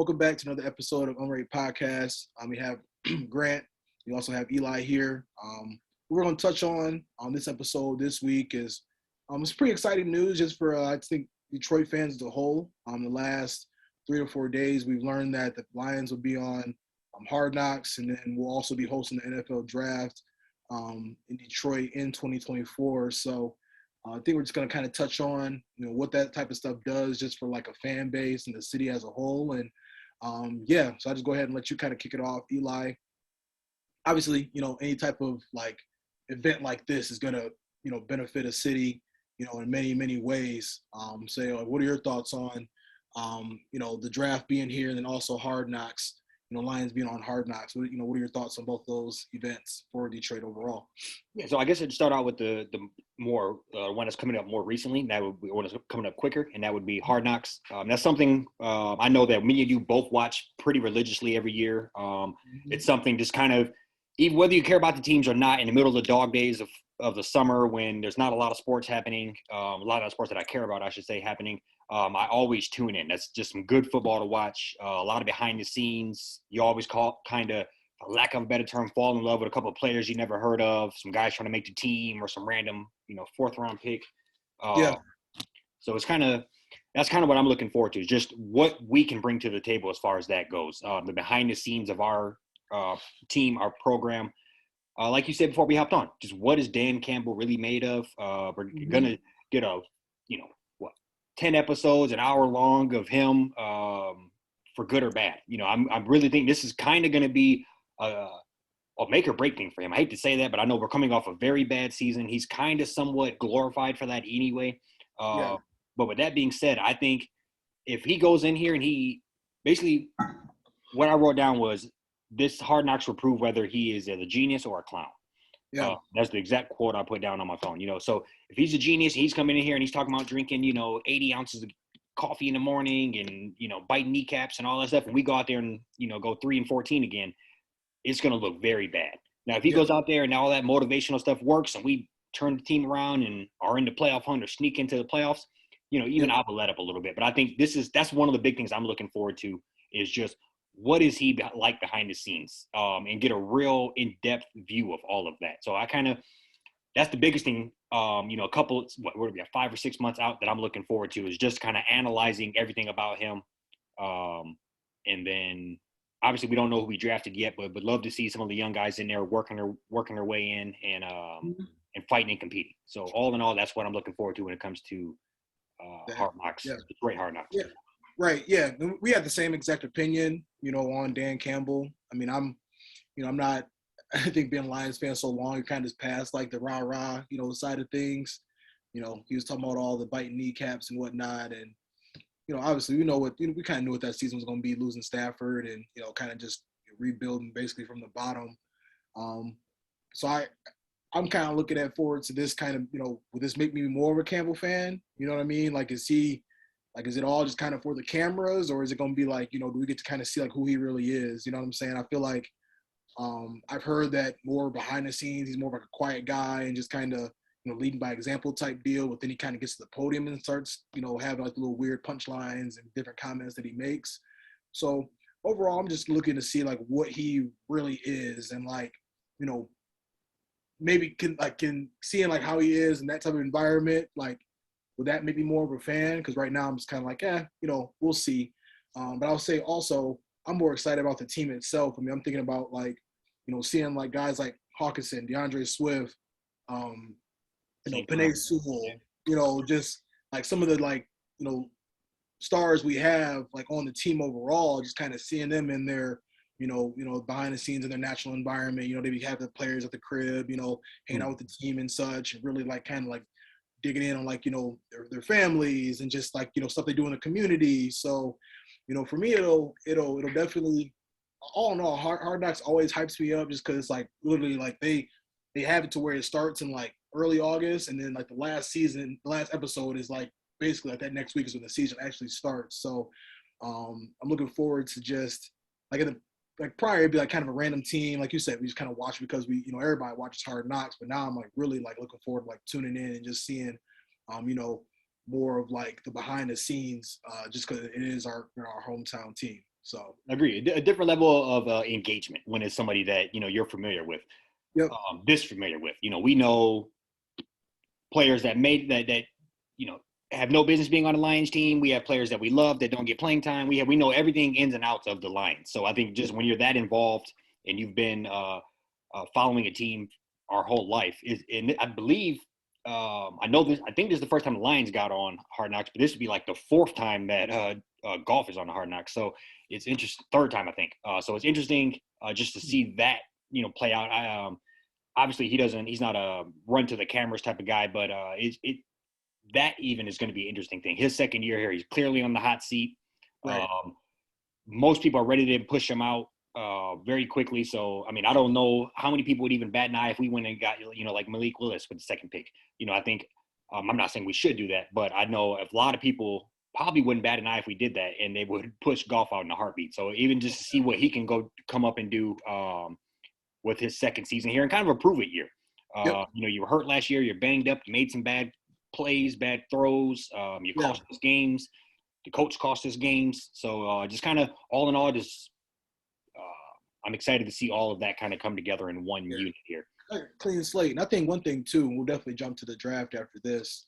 Welcome back to another episode of Unranked Podcast. We have Grant. We also have Eli here. What we're going to touch on this episode this week is it's pretty exciting news just for, I think, Detroit fans as a whole. The last 3 or 4 days, we've learned that the Lions will be on Hard Knocks, and then we'll also be hosting the NFL Draft in Detroit in 2024. So I think we're just going to kind of touch on, what that type of stuff does just for like a fan base and the city as a whole. And so I'll just go ahead and let you kind of kick it off, Eli. Obviously, any type of like event like this is going to, benefit a city, in many, many ways. So what are your thoughts on, the draft being here and then also Hard Knocks, Lions being on Hard Knocks? What are your thoughts on both those events for Detroit overall? Yeah, so I guess I'd start out with the more one that's coming up more recently. That would be one that's coming up quicker, and that would be Hard Knocks. That's something I know that me and you both watch pretty religiously every year. It's something just kind of, even whether you care about the teams or not, in the middle of the dog days of the summer when there's not a lot of sports happening, a lot of the sports that I care about, I should say, happening. I always tune in. That's just some good football to watch. A lot of behind the scenes. You always kind of, for lack of a better term, fall in love with a couple of players you never heard of. Some guys trying to make the team or some random, fourth round pick. So that's kind of what I'm looking forward to, is just what we can bring to the table as far as that goes. The behind the scenes of our team, our program. Like you said before we hopped on, just what is Dan Campbell really made of? We're going to get 10 episodes, an hour long of him, for good or bad. I really think this is kind of going to be a make or break thing for him. I hate to say that, but I know we're coming off a very bad season. He's kind of somewhat glorified for that anyway. But with that being said, I think if he goes in here and he basically, what I wrote down was, this Hard Knocks will prove whether he is a genius or a clown. That's the exact quote I put down on my phone. So if he's a genius, he's coming in here and he's talking about drinking, 80 ounces of coffee in the morning and, biting kneecaps and all that stuff, and we go out there and, go 3-14 again, it's going to look very bad. Now, if he goes out there and all that motivational stuff works and we turn the team around and are in the playoff hunt or sneak into the playoffs, even I'll let up a little bit. But I think that's one of the big things I'm looking forward to, is just what is he like behind the scenes, and get a real in-depth view of all of that. So that's the biggest thing, a couple, we're 5 or 6 months out that I'm looking forward to, is just kind of analyzing everything about him. And then obviously we don't know who we drafted yet, but would love to see some of the young guys in there working their way in and fighting and competing. So all in all, that's what I'm looking forward to when it comes to Hard Knocks, Detroit Hard Knocks. Yeah. Right. Yeah. We have the same exact opinion, on Dan Campbell. I mean, I'm not, I think being a Lions fan so long, it kind of past like the rah-rah, side of things. He was talking about all the biting kneecaps and whatnot. And, obviously we we kind of knew what that season was going to be, losing Stafford and, kind of just rebuilding basically from the bottom. So I'm kind of looking forward to this kind of, will this make me more of a Campbell fan? You know what I mean? Like, is it all just kind of for the cameras, or is it going to be like, do we get to kind of see like who he really is? You know what I'm saying? I feel like I've heard that more behind the scenes, he's more of like a quiet guy and just kind of, leading by example type deal. But then he kind of gets to the podium and starts, having like little weird punchlines and different comments that he makes. So overall, I'm just looking to see like what he really is, and like, maybe can seeing like how he is in that type of environment, like, would that make me more of a fan? Because right now I'm just kind of like, we'll see. But I'll say also, I'm more excited about the team itself. I mean, I'm thinking about like, seeing like guys like Hawkinson, DeAndre Swift, Penei Sewell, just like some of the like, stars we have like on the team overall, just kind of seeing them in their, behind the scenes in their natural environment. They have the players at the crib, hanging out with the team and such, and really like kind of like digging in on like, their families and just like, stuff they do in the community. So, for me, it'll definitely, all in all, Hard Knocks always hypes me up, just because like literally like they have it to where it starts in like early August, and then like the last episode is like basically like that next week is when the season actually starts. So I'm looking forward to just like prior it'd be like kind of a random team, like you said, we just kind of watch because we, everybody watches Hard Knocks, but now I'm like really like looking forward to like tuning in and just seeing, more of like the behind the scenes, just because it is our hometown team. So agree. A different level of engagement when it's somebody that you're familiar with, yep, this familiar with. We know players that made that have no business being on the Lions team. We have players that we love that don't get playing time. We know everything ins and outs of the Lions. So I think just when you're that involved and you've been following a team our whole life, and I believe I know this. I think this is the first time the Lions got on Hard Knocks, but this would be like the fourth time that golf is on the Hard Knocks. So it's interesting. Third time, I think. So it's interesting just to see that play out. Obviously he's not a run to the cameras type of guy, but that even is going to be an interesting thing. His second year here, he's clearly on the hot seat. right. Most people are ready to push him out very quickly. So, I mean, I don't know how many people would even bat an eye if we went and got, like Malik Willis with the second pick. I think I'm not saying we should do that, but I know a lot of people probably wouldn't bat an eye if we did that, and they would push golf out in a heartbeat. So even just to see what he can come up and do with his second season here and kind of a prove it year. Yep. You were hurt last year. You're banged up. You made some bad plays, bad throws. You cost us games. The coach cost us games. So just kind of all in all, just I'm excited to see all of that kind of come together in one unit here. Clean slate. And I think one thing too, and we'll definitely jump to the draft after this.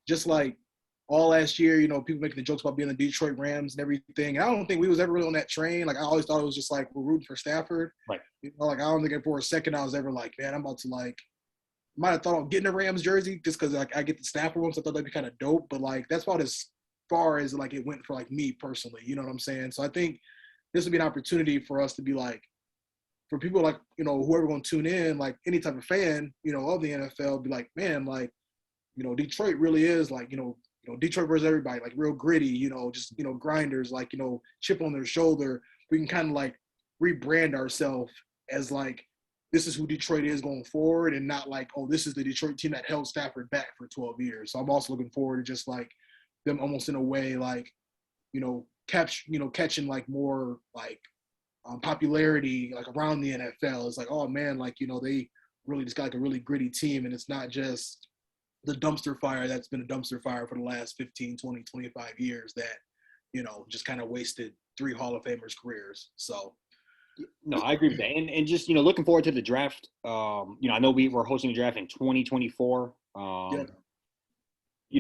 Just like all last year, people making the jokes about being the Detroit Rams and everything. And I don't think we was ever really on that train. Like I always thought it was just like we're rooting for Stafford. Right. Like I don't think for a second I was ever like, man, I'm about to might have thought of getting a Rams jersey just because I get the Stafford ones. I thought that'd be kind of dope. But like that's about as far as like it went for like me personally. You know what I'm saying? So I think this would be an opportunity for us to be like, for people like, whoever going to tune in, like any type of fan, of the NFL, be like, man, like, Detroit really is like, Detroit versus everybody, like real gritty, just, grinders, like, chip on their shoulder. We can kind of like rebrand ourselves as like, this is who Detroit is going forward, and not like, oh, this is the Detroit team that held Stafford back for 12 years. So I'm also looking forward to just like them almost in a way, like, catching like more like popularity like around the NFL. It's like, oh man, like, they really just got like a really gritty team, and it's not just the dumpster fire that's been a dumpster fire for the last 15, 20, 25 years that, just kind of wasted 3 Hall of Famers careers. So no, I agree with that. And just, looking forward to the draft. I know we're hosting a draft in 2024. yeah.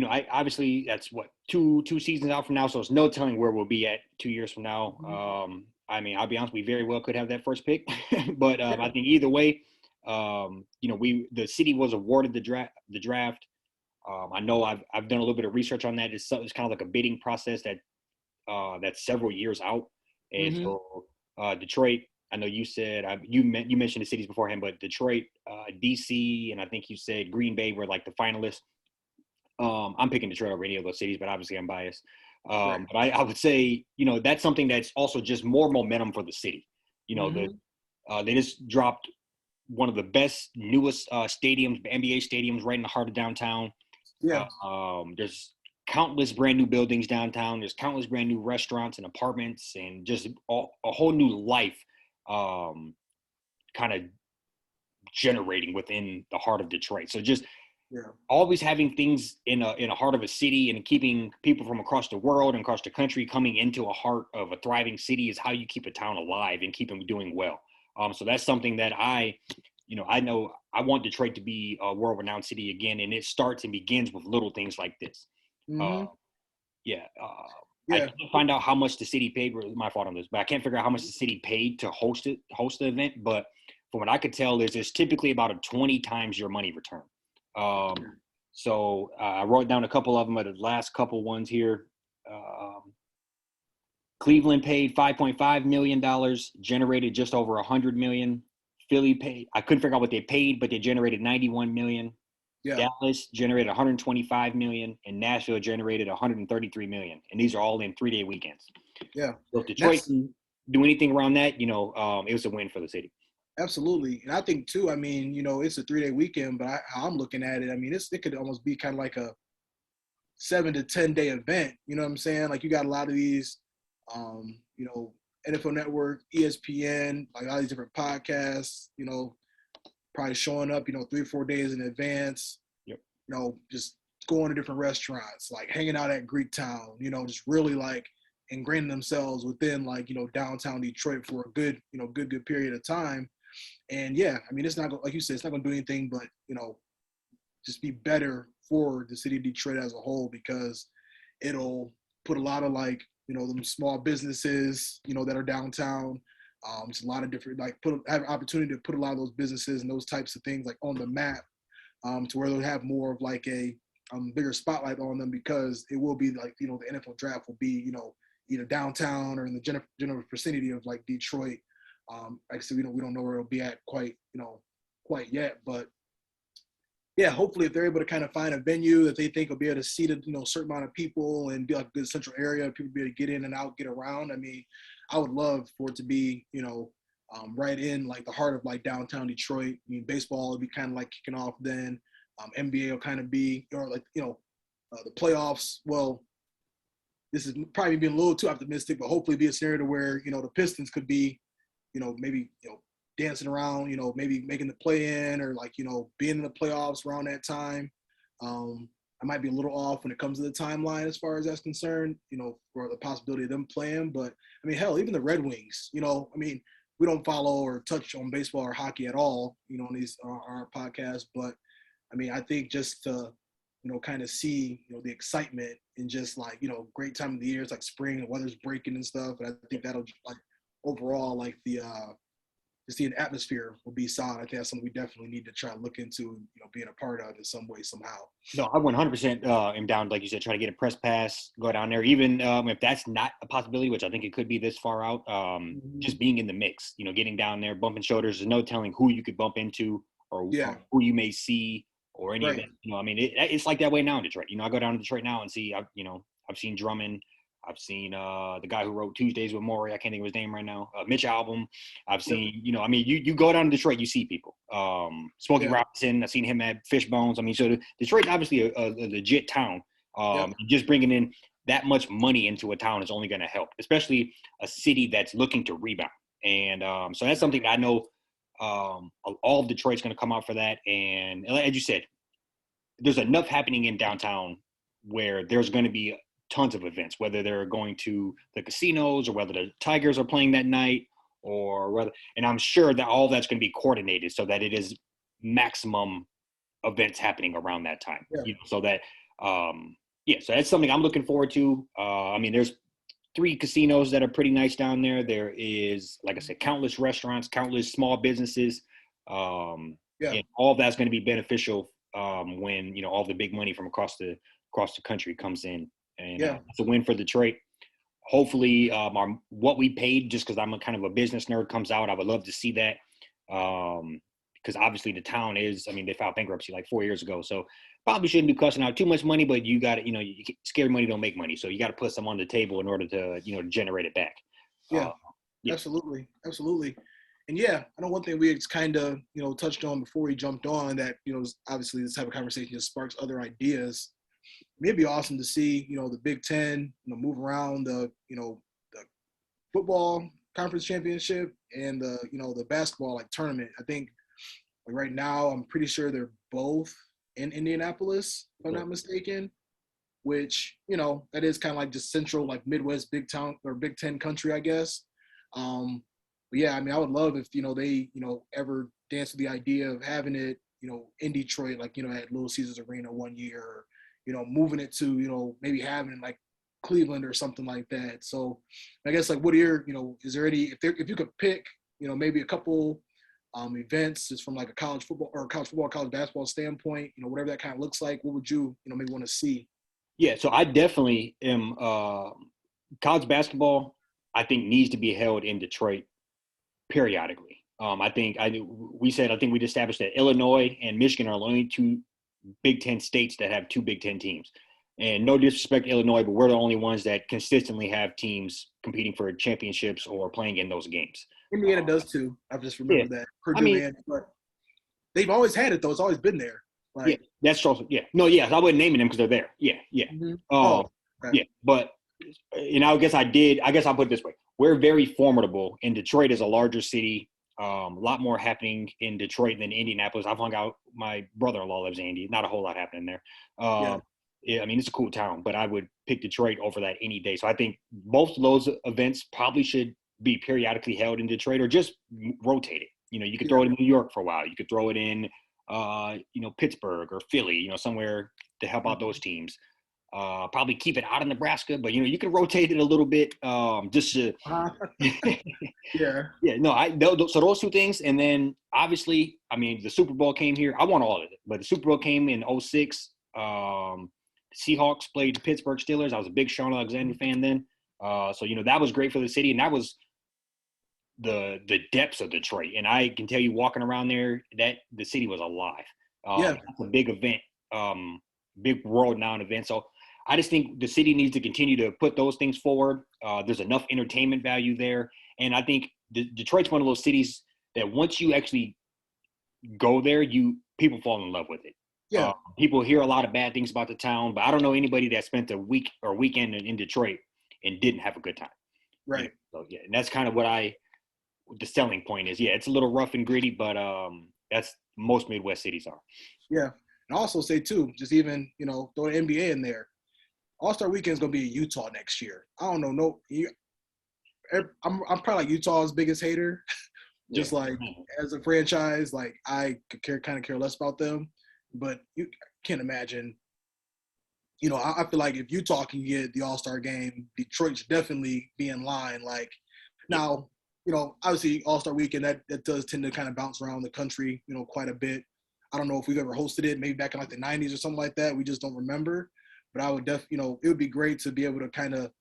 I obviously that's what two seasons out from now, so it's no telling where we'll be at 2 years from now. I mean, I'll be honest, we very well could have that first pick, but I think either way, the city was awarded the draft. I know I've done a little bit of research on that. It's kind of like a bidding process that's several years out, and so Detroit. I know you said you mentioned the cities beforehand, but Detroit, DC, and I think you said Green Bay were like the finalists. I'm picking Detroit over any of those cities, but obviously I'm biased. Right. But I would say, that's something that's also just more momentum for the city. They just dropped one of the best, newest stadiums, NBA stadiums, right in the heart of downtown. Yeah. There's countless brand new buildings downtown. There's countless brand new restaurants and apartments, and just a whole new life kind of generating within the heart of Detroit. So just always having things in a heart of a city and keeping people from across the world and across the country coming into a heart of a thriving city is how you keep a town alive and keep them doing well. So that's something that I know I want Detroit to be a world-renowned city again, and it starts and begins with little things like this. I can't find out how much the city paid. My fault on this, but I can't figure out how much the city paid to host the event. But from what I could tell, there's typically about a 20 times your money return. So I wrote down a couple of them, but the last couple ones here. Cleveland paid $5.5 million, generated just over $100 million. Philly paid, I couldn't figure out what they paid, but they generated $91 million. Yeah. Dallas generated $125 million, and Nashville generated $133 million. And these are all in 3-day weekends. Yeah. So if Detroit can do anything around that, it was a win for the city. Absolutely. And I think too, I mean, it's a 3-day weekend, but how I'm looking at it, I mean, it could almost be kind of like a 7 to 10 day event. You know what I'm saying? Like you got a lot of these, NFL Network, ESPN, like all these different podcasts, probably showing up, 3 or 4 days in advance, Yep. Just going to different restaurants, like hanging out at Greek Town, just really like ingraining themselves within like, downtown Detroit for a good, good period of time. And yeah, I mean, it's not like you said, it's not going to do anything but, just be better for the city of Detroit as a whole, because it'll put a lot of like, them small businesses, that are downtown. It's a lot of different, like have opportunity to put a lot of those businesses and those types of things like on the map, to where they'll have more of like a bigger spotlight on them, because it will be like, the NFL draft will be, either downtown or in the general vicinity of like Detroit. Like I said, we don't know where it'll be at quite yet, but yeah, hopefully if they're able to kind of find a venue that they think will be able to seat a certain amount of people and be like a good central area, people be able to get in and out, get around. I mean, I would love for it to be, right in like the heart of like downtown Detroit. I mean, baseball would be kind of like kicking off then. NBA will kind of be, or like, the playoffs. Well, this is probably being a little too optimistic, but hopefully be a scenario where, the Pistons could be, maybe, dancing around, maybe making the play in or like, being in the playoffs around that time. I might be a little off when it comes to the timeline as far as that's concerned, for the possibility of them playing. But I mean, hell, even the Red Wings, I mean, we don't follow or touch on baseball or hockey at all, on these our podcasts. But I mean, I think just to, kind of see, the excitement and just like, great time of the year. It's like spring, the weather's breaking and stuff. And I think that'll like overall like the to see an atmosphere will be solid. I think that's something we definitely need to try to look into, being a part of in some way, somehow. No, I 100% am down, like you said, try to get a press pass, go down there. Even if that's not a possibility, which I think it could be this far out, just being in the mix, getting down there, bumping shoulders. There's no telling who you could bump into or who you may see or any of that. I mean, it's like that way now in Detroit. I go down to Detroit now and see, I've seen Drummond. I've seen the guy who wrote Tuesdays with Maury. I can't think of his name right now. Mitch Albom. I've seen, you go down to Detroit, you see people. Smokey Robinson. I've seen him at Fishbones. I mean, so Detroit's obviously a legit town. Just bringing in that much money into a town is only going to help, especially a city that's looking to rebound. And so that's something that I know all of Detroit's going to come out for that. And as you said, there's enough happening in downtown where there's going to be tons of events, whether they're going to the casinos or whether the Tigers are playing that night or whether, and I'm sure that all that's going to be coordinated so that it is maximum events happening around that time, so that, so that's something I'm looking forward to. I mean, there's 3 casinos that are pretty nice down there. There is, like I said, countless restaurants, countless small businesses. And all of that's going to be beneficial when, all the big money from across the country comes in. And it's a win for Detroit. Hopefully, what we paid, just because I'm a kind of a business nerd, comes out. I would love to see that, because obviously the town is. I mean, they filed bankruptcy like 4 years ago, so probably shouldn't be cussing out too much money. But you got to, scary money don't make money, so you got to put some on the table in order to, generate it back. Absolutely. And I know one thing we kind of, touched on before we jumped on that, obviously this type of conversation just sparks other ideas. It'd be awesome to see, the Big Ten, move around the football conference championship and the basketball like tournament. I think like right now, I'm pretty sure they're both in Indianapolis, if I'm not mistaken, which, that is kind of like just central, like Midwest Big Town or Big Ten country, I guess. But yeah, I mean, I would love if, they, ever dance with the idea of having it, in Detroit, like, at Little Caesars Arena one year, or, moving it to, maybe having it like Cleveland or something like that. So I guess like, what are your, is there any, if you could pick, maybe a couple events just from like a college football, college basketball standpoint, whatever that kind of looks like, what would you, maybe want to see? Yeah, so I definitely am college basketball, I think, needs to be held in Detroit periodically. I think we established that Illinois and Michigan are the only 2 Big Ten states that have 2 Big Ten teams. And no disrespect to Illinois, but we're the only ones that consistently have teams competing for championships or playing in those games. Indiana does too. I've just remembered that. Purdue, but they've always had it though. It's always been there. Like, that's also I wasn't naming them because they're there. Mm-hmm. But I guess I'll put it this way: we're very formidable, and Detroit is a larger city. A lot more happening in Detroit than Indianapolis. I've hung out. My brother-in-law lives in Indy. Not a whole lot happening there. yeah, I mean, it's a cool town, but I would pick Detroit over that any day. So I think both of those events probably should be periodically held in Detroit or just rotate it. You know, you could throw Yeah. it in New York for a while. You could throw it in, Pittsburgh or Philly, somewhere to help out those teams. Probably keep it out of Nebraska, but, you can rotate it a little bit just to Uh-huh. Yeah. yeah, no, so those two things, and then obviously, I mean, the Super Bowl came here. I want all of it, but the Super Bowl came in '06. Seahawks played the Pittsburgh Steelers. I was a big Sean Alexander fan then, so that was great for the city, and that was the depths of Detroit. And I can tell you, walking around there, that the city was alive. Yeah. That's a big event, big world-renowned event. So I just think the city needs to continue to put those things forward. There's enough entertainment value there. And I think Detroit's one of those cities that once you actually go there, people fall in love with it. Yeah. People hear a lot of bad things about the town, but I don't know anybody that spent a week or weekend in Detroit and didn't have a good time. Right. So yeah, and that's kind of what the selling point is. Yeah, it's a little rough and gritty, but that's most Midwest cities are. Yeah. And I also say too, just even, throw the NBA in there. All-Star Weekend is going to be in Utah next year. I don't know. I'm probably like Utah's biggest hater. Just like as a franchise, like I could kind of care less about them. But you can't imagine. I feel like if Utah can get the All-Star game, Detroit should definitely be in line. Like now, obviously All-Star Weekend that does tend to kind of bounce around the country, quite a bit. I don't know if we've ever hosted it, maybe back in like the 90s or something like that. We just don't remember. But I would it would be great to be able to kind of,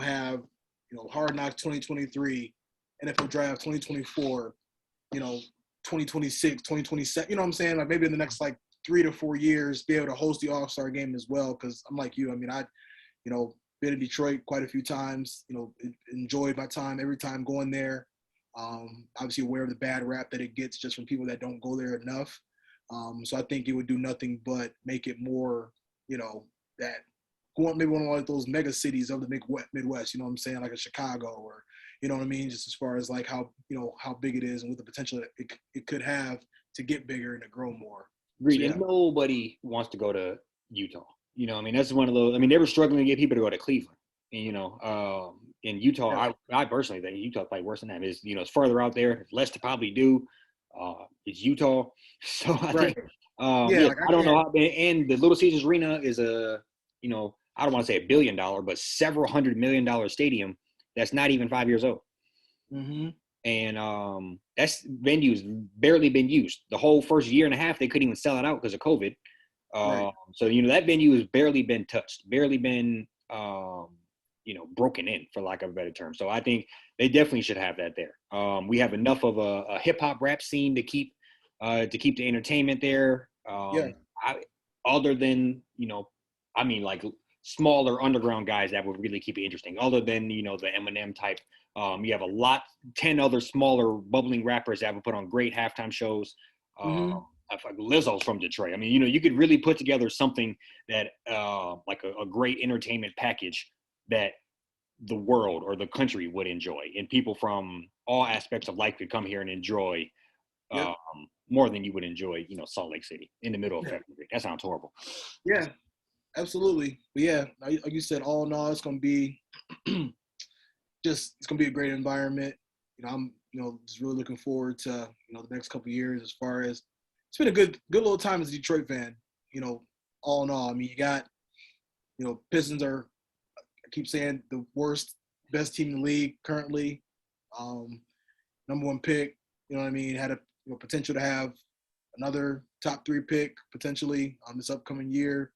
have, Hard Knocks 2023, NFL Draft 2024, 2026, 2027. You know what I'm saying? Like maybe in the next like 3 to 4 years, be able to host the All-Star game as well. Because I'm like you. I mean, been in Detroit quite a few times. Enjoyed my time every time going there. Obviously aware of the bad rap that it gets just from people that don't go there enough. So I think it would do nothing but make it more, that going maybe one of those mega cities of the Midwest, you know what I'm saying, like a Chicago or, you know what I mean, just as far as like how, how big it is and what the potential that it could have to get bigger and to grow more. Agreed. So, yeah. And nobody wants to go to Utah. I mean, that's one of those. I mean, they were struggling to get people to go to Cleveland. And, in Utah, Yeah. I personally think Utah probably worse than that. It's further out there. It's less to probably do. It's Utah. So I think, like I don't know how. And the Little Caesars Arena is I don't want to say $1 billion, but several $100 million stadium that's not even 5 years old. Mm-hmm. And that's venue's barely been used. The whole first year and a half, they couldn't even sell it out because of COVID. Right. So, that venue has barely been touched, barely been, broken in, for lack of a better term. So I think they definitely should have that there. We have enough of a hip hop rap scene to keep the entertainment there. Other than, like smaller underground guys that would really keep it interesting. Other than, the Eminem type. You have 10 other smaller bubbling rappers that would put on great halftime shows. Like Lizzo's from Detroit. I mean, you could really put together something that like a great entertainment package that the world or the country would enjoy, and people from all aspects of life could come here and enjoy more than you would enjoy, Salt Lake City in the middle of February. That sounds horrible. Yeah, absolutely. But yeah, like you said, all in all, it's going to be it's going to be a great environment. I'm, just really looking forward to, the next couple of years as far as it's been a good little time as a Detroit fan, all in all. I mean, you got, Pistons are, I keep saying, the best team in the league currently. Number one pick, you know what I mean, had a potential to have another top 3 pick potentially this upcoming year.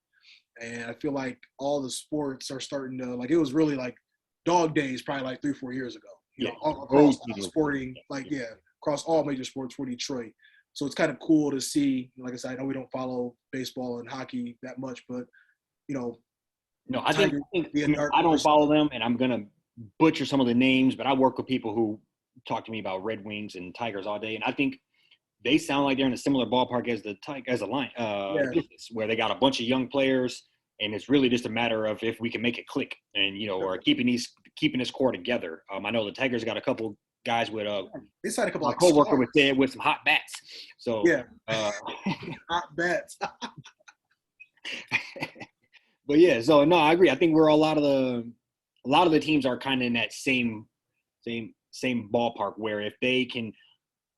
And I feel like all the sports are starting to, like, it was really like dog days probably like 3-4 years ago, across all sporting, across all major sports for Detroit. So it's kind of cool to see. Like I said, I know we don't follow baseball and hockey that much, but no, I don't follow them, and I'm gonna butcher some of the names, but I work with people who talk to me about Red Wings and Tigers all day, and I think they sound like they're in a similar ballpark as the line, where they got a bunch of young players, and it's really just a matter of if we can make it click, and or keeping this core together. I know the Tigers got a couple guys with they signed a couple my coworker with some hot bats. So hot bats. But yeah, so no, I agree. I think we're a lot of the teams are kind of in that same ballpark where if they can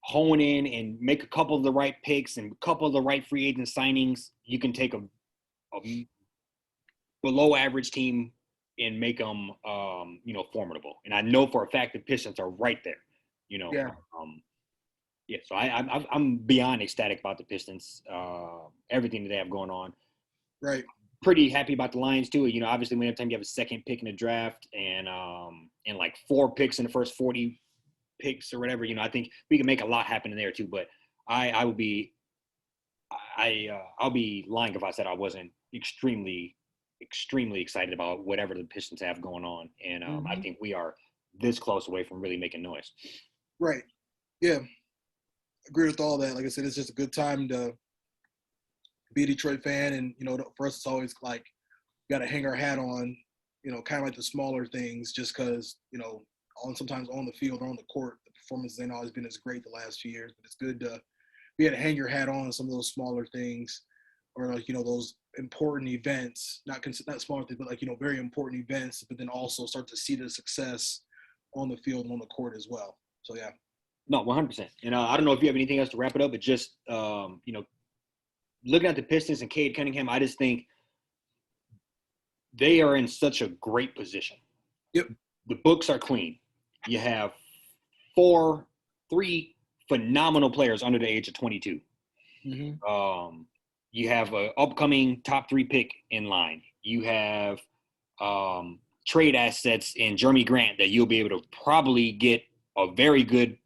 hone in and make a couple of the right picks and a couple of the right free agent signings, you can take a below average team and make them, formidable. And I know for a fact the Pistons are right there. You know, Yeah, yeah. So I'm beyond ecstatic about the Pistons, everything that they have going on. right. Pretty happy about the Lions too. You know, obviously, whenever time you have a second pick in the draft and like 4 picks in the first 40 picks or whatever, I think we can make a lot happen in there too. But I would be I'll be lying if I said I wasn't extremely excited about whatever the Pistons have going on, and I Hmm. think we are this close away from really making noise. Right. Yeah, agree with all that. Like I said, it's just a good time to be a Detroit fan, and for us, it's always like got to hang our hat on, kind of like the smaller things, just because on sometimes on the field or on the court, the performance ain't always been as great the last few years. But it's good to be able to hang your hat on some of those smaller things, or like those important events, not smaller things, but like very important events. But then also start to see the success on the field and on the court as well. So yeah. No, 100%. And I don't know if you have anything else to wrap it up, but just looking at the Pistons and Cade Cunningham, I just think they are in such a great position. Yep. The books are clean. You have three phenomenal players under the age of 22. Mm-hmm. You have an upcoming top 3 pick in line. You have trade assets in Jeremy Grant that you'll be able to probably get a very good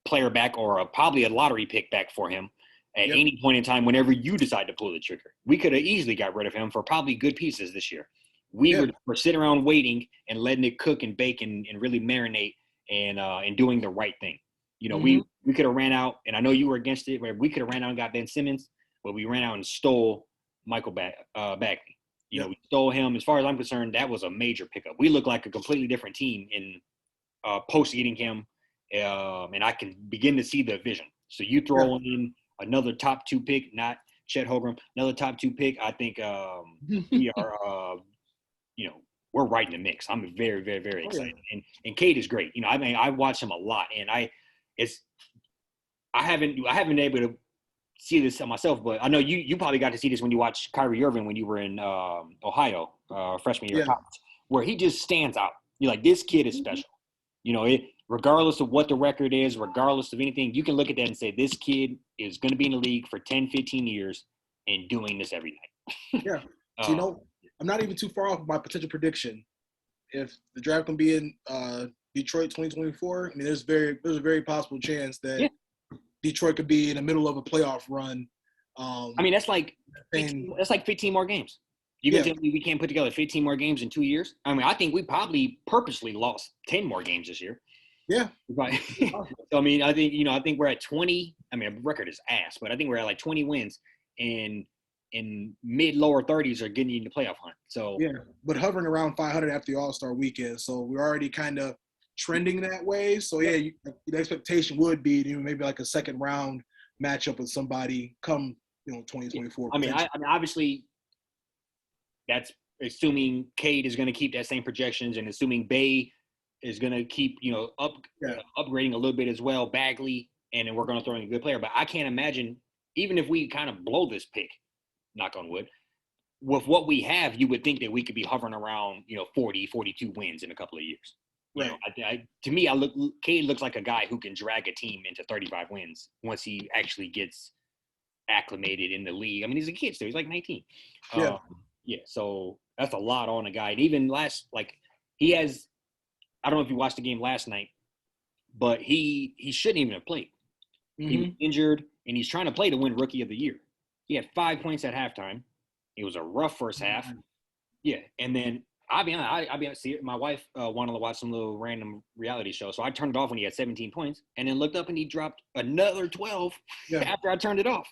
player back or probably a lottery pick back for him at Yep. any point in time whenever you decide to pull the trigger. We could have easily got rid of him for probably good pieces this year. We Yeah. were sitting around waiting and letting it cook and bake and really marinate and doing the right thing. Mm-hmm. We could have ran out, and I know you were against it, where we could have ran out and got Ben Simmons, but we ran out and stole Michael Bagley. Yep. We stole him. As far as I'm concerned, that was a major pickup. We look like a completely different team in post getting him, and I can begin to see the vision. So you Yeah. throw in another top 2 pick, not Chet Holmgren, another top 2 pick. I think we are, we're right in the mix. I'm very, very, very Oh yeah. excited, and Cade is great. I mean, I watch him a lot, and I haven't been able to see this myself, but I know you probably got to see this when you watched Kyrie Irving when you were in Ohio freshman year of Yeah. college, where he just stands out. You're like, this kid is special. Regardless of what the record is, regardless of anything, you can look at that and say, this kid is going to be in the league for 10, 15 years and doing this every night. Yeah. So uh, I'm not even too far off my potential prediction. If the draft can be in Detroit 2024, I mean, there's a very possible chance that yeah. Detroit could be in the middle of a playoff run. I mean, that's like 15 more games. You can Yeah. tell me we can't put together 15 more games in 2 years? I mean, I think we probably purposely lost 10 more games this year. Yeah. Right. So, I mean, I think we're at 20. I mean, our record is ass, but I think we're at like 20 wins and in mid lower 30s are getting you in the playoff hunt. So Yeah. But hovering around 500 after the All-Star weekend. So we're already kind of trending that way. So yeah, the expectation would be maybe like a second round matchup with somebody come 2024. I mean, obviously that's assuming Cade is going to keep that same projections and assuming Bay is going to keep, upgrading a little bit as well, Bagley, and then we're going to throw in a good player. But I can't imagine, even if we kind of blow this pick, knock on wood, with what we have, you would think that we could be hovering around, 40, 42 wins in a couple of years. Right. To me, Cade looks like a guy who can drag a team into 35 wins once he actually gets acclimated in the league. I mean, he's a kid still; he's like 19. Yeah. So that's a lot on a guy. And even he has. I don't know if you watched the game last night, but he shouldn't even have played. Mm-hmm. He was injured, and he's trying to play to win Rookie of the Year. He had 5 points at halftime. It was a rough first half. Yeah, and then I'll be honest. See, my wife wanted to watch some little random reality show, so I turned it off when he had 17 points, and then looked up and he dropped another 12 after I turned it off.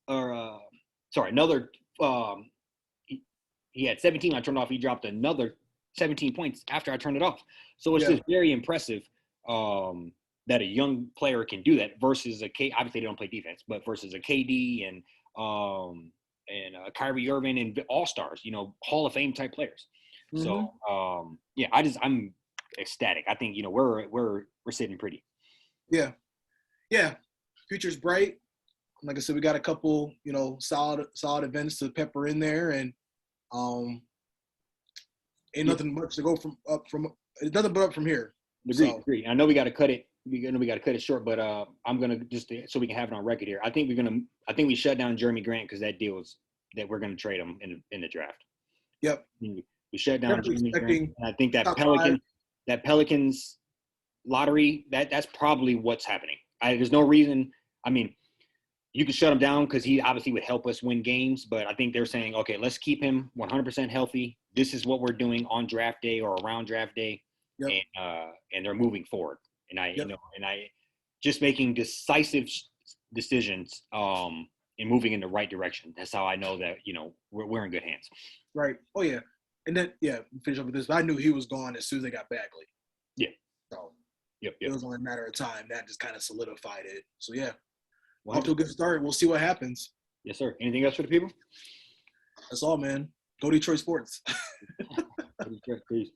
Another. He had 17. I turned it off. He dropped another 17 points after I turned it off. So it's just very impressive that a young player can do that versus obviously they don't play defense, but versus a KD and Kyrie Irving and all stars, Hall of Fame type players. Mm-hmm. So I'm ecstatic. I think we're sitting pretty. Yeah. Future's bright. Like I said, we got a couple solid events to pepper in there, and ain't nothing much to go it's nothing but up from here. Agreed. I know we got to cut it. We got to cut it short, but I'm gonna just so we can have it on record here. I think we shut down Jeremy Grant because that deal is that we're gonna trade him in the draft. Yep. We shut down Jeremy Grant, and I think that Pelicans lottery that's probably what's happening. There's no reason. I mean, you could shut him down because he obviously would help us win games, but I think they're saying, okay, let's keep him 100% healthy. This is what we're doing on draft day or around draft day. Yep. And they're moving forward. And I just making decisive decisions and moving in the right direction. That's how I know that, we're in good hands. Right. Oh yeah. And then, finish up with this, but I knew he was gone as soon as they got Bagley. Yeah. So Yep. It was only a matter of time. That just kind of solidified it. So yeah. Off to a good start. We'll see what happens. Yes, sir. Anything else for the people? That's all, man. Go Detroit Sports. Peace.